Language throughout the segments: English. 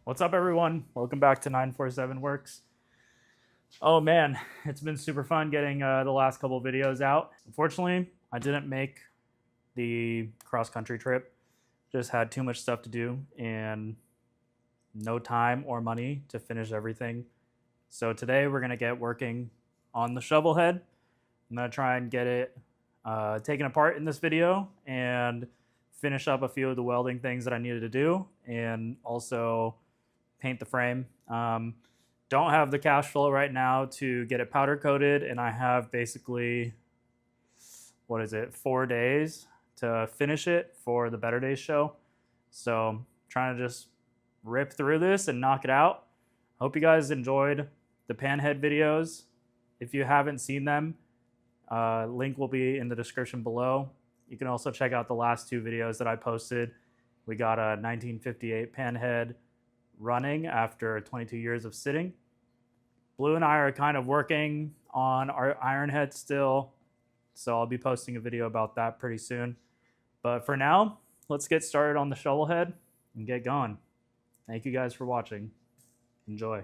What's up, everyone? Welcome back to 947 Works. Oh man, it's been super fun getting the last couple videos out. Unfortunately, I didn't make the cross-country trip. Just had too much stuff to do and no time or money to finish everything. So today we're gonna get working on the Shovelhead. I'm gonna try and get it taken apart in this video and finish up a few of the welding things that I needed to do, and also paint the frame. Don't have the cash flow right now to get it powder coated, and I have basically, 4 days to finish it for the Better Days show. So trying to just rip through this and knock it out. Hope you guys enjoyed the Panhead videos. If you haven't seen them, link will be in the description below. You can also check out the last 2 videos that I posted. We got a 1958 Panhead running after 22 years of sitting. Blue and I are kind of working on our iron head still, so I'll be posting a video about that pretty soon. But for now, let's get started on the Shovelhead and get going. Thank you guys for watching. Enjoy.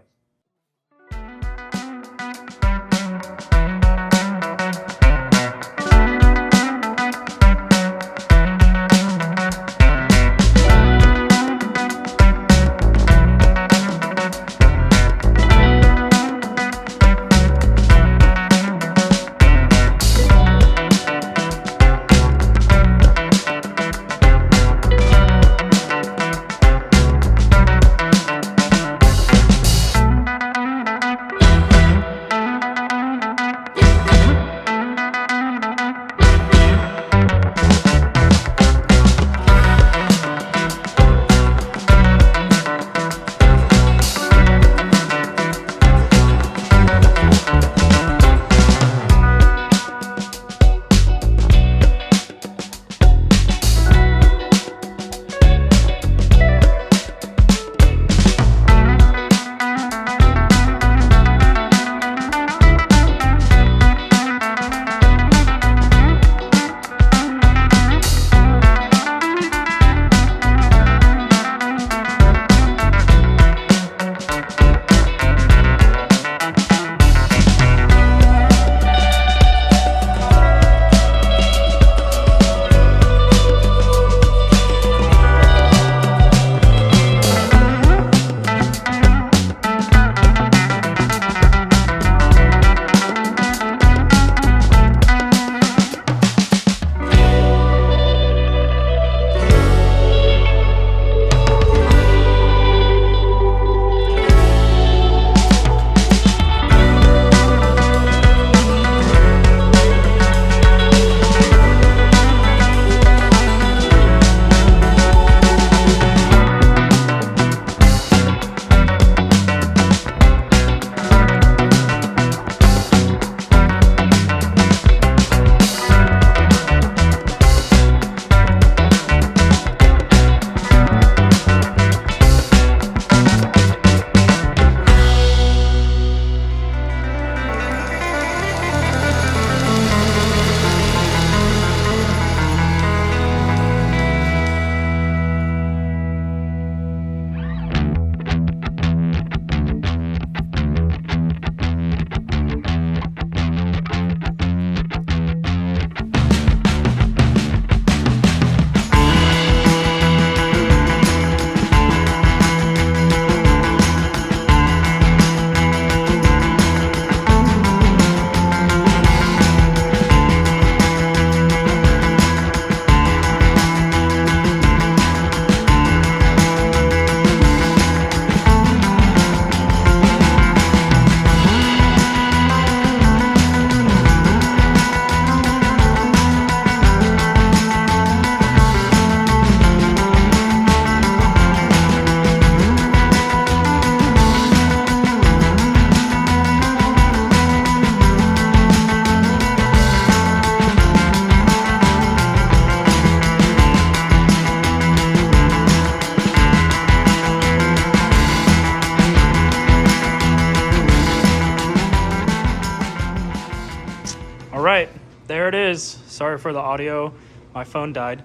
right, there it is. Sorry for the audio, my phone died.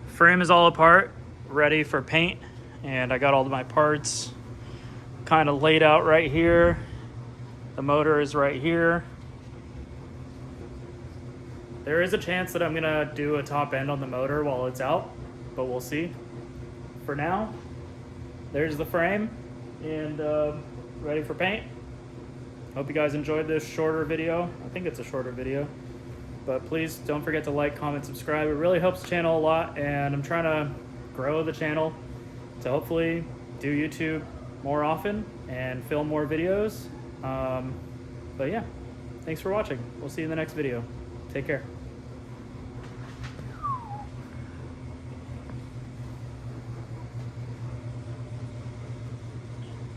Frame is all apart, ready for paint, and I got all of my parts kind of laid out right here. The motor is right here. There is a chance that I'm gonna do a top end on the motor while it's out, but we'll see. For now, there's the frame and ready for paint. Hope you guys enjoyed this shorter video. I think it's a shorter video, but please don't forget to like, comment, subscribe. It really helps the channel a lot, and I'm trying to grow the channel to hopefully do YouTube more often and film more videos. But yeah, thanks for watching. We'll see you in the next video. Take care.